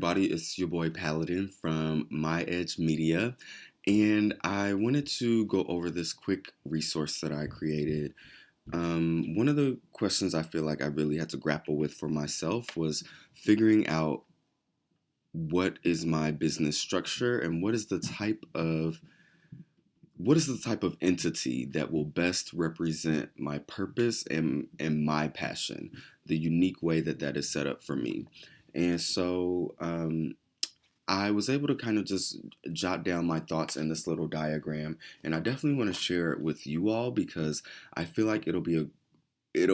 Everybody, it's your boy Paladin from My Edge Media, and I wanted to go over this quick resource that I created. One of the questions I feel like I really had to grapple with for myself was figuring out what is my business structure and what is the type of entity that will best represent my purpose and my passion, the unique way that that is set up for me. And so I was able to kind of just jot down my thoughts in this little diagram, and I definitely want to share it with you all because I feel like it'll it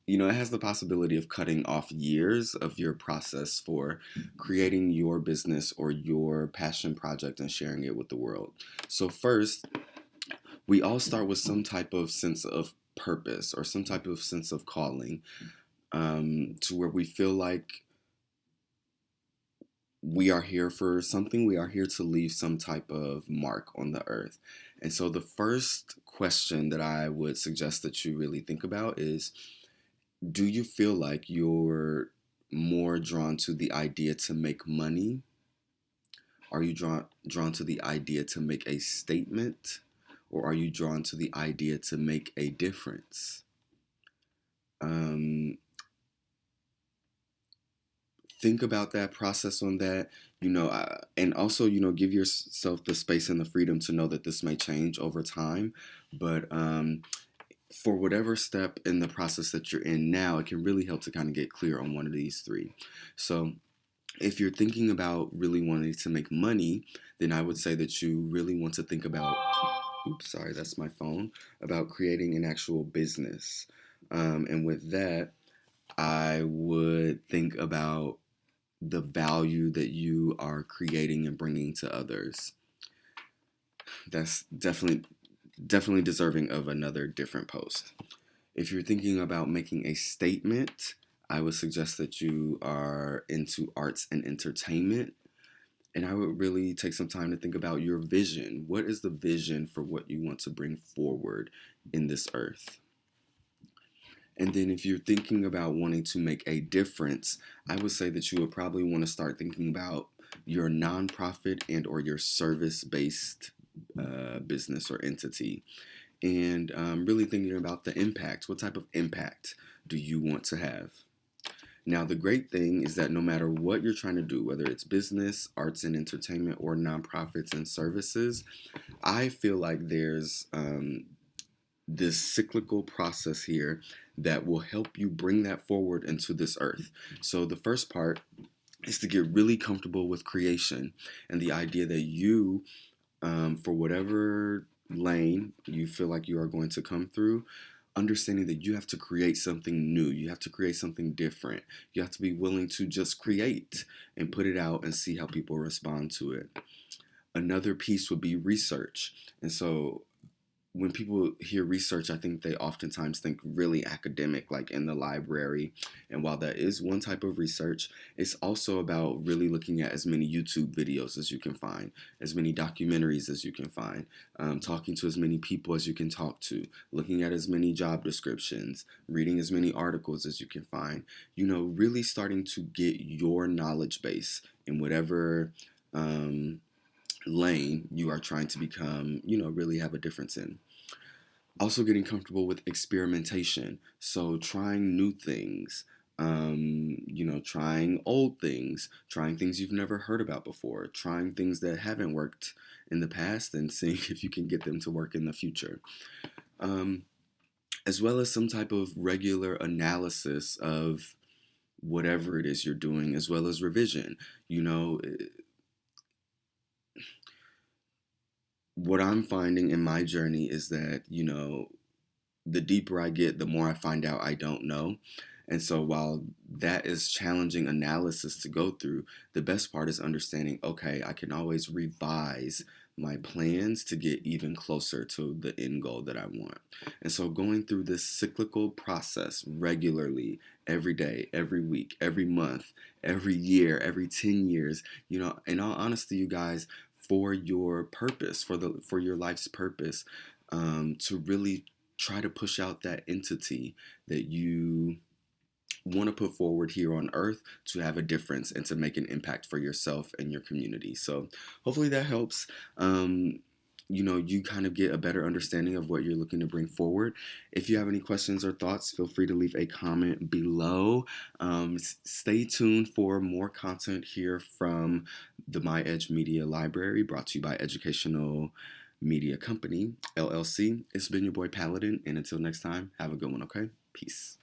has the possibility of cutting off years of your process for creating your business or your passion project and sharing it with the world. So first, we all start with some type of sense of purpose or some type of sense of calling, to where we feel like we are here for something. We are here to leave some type of mark on the earth. And so the first question that I would suggest that you really think about is, do you feel like you're more drawn to the idea to make money? Are you drawn to the idea to make a statement? Or are you drawn to the idea to make a difference? Um, think about that, process on that, and also, give yourself the space and the freedom to know that this may change over time. But for whatever step in the process that you're in now, it can really help to kind of get clear on one of these three. So if you're thinking about really wanting to make money, then I would say that you really want to think about, oops, sorry, that's my phone, about creating an actual business. And with that, I would think about the value that you are creating and bringing to others. That's definitely deserving of another different post. If you're thinking about making a statement, I would suggest that you are into arts and entertainment. And I would really take some time to think about your vision. What is the vision for what you want to bring forward in this earth? And then if you're thinking about wanting to make a difference, I would say that you would probably want to start thinking about your nonprofit and or your service-based business or entity, and really thinking about the impact. What type of impact do you want to have? Now, the great thing is that no matter what you're trying to do, whether it's business, arts and entertainment, or nonprofits and services, I feel like there's this cyclical process here that will help you bring that forward into this earth. So the first part is to get really comfortable with creation and the idea that you, for whatever lane you feel like you are going to come through, understanding that you have to create something new, you have to create something different, you have to be willing to just create and put it out and see how people respond to it. Another piece would be research. And so when people hear research, I think they oftentimes think really academic, like in the library. And while that is one type of research, it's also about really looking at as many YouTube videos as you can find, as many documentaries as you can find, talking to as many people as you can talk to, looking at as many job descriptions, reading as many articles as you can find, really starting to get your knowledge base in whatever lane you are trying to become, really have a difference in. Also getting comfortable with experimentation. So trying new things, trying old things, trying things you've never heard about before, trying things that haven't worked in the past and seeing if you can get them to work in the future. Um, as well as some type of regular analysis of whatever it is you're doing, as well as revision. What I'm finding in my journey is that, the deeper I get, the more I find out I don't know. And so while that is challenging analysis to go through, the best part is understanding, okay, I can always revise my plans to get even closer to the end goal that I want. And so going through this cyclical process regularly, every day, every week, every month, every year, every 10 years, in all honesty, you guys, for your purpose, for your life's purpose, to really try to push out that entity that you want to put forward here on earth to have a difference and to make an impact for yourself and your community. So hopefully that helps. You kind of get a better understanding of what you're looking to bring forward. If you have any questions or thoughts, feel free to leave a comment below. Stay tuned for more content here from the MyEdge Media Library, brought to you by Educational Media Company, LLC. It's been your boy Paladin, and until next time, have a good one, okay? Peace.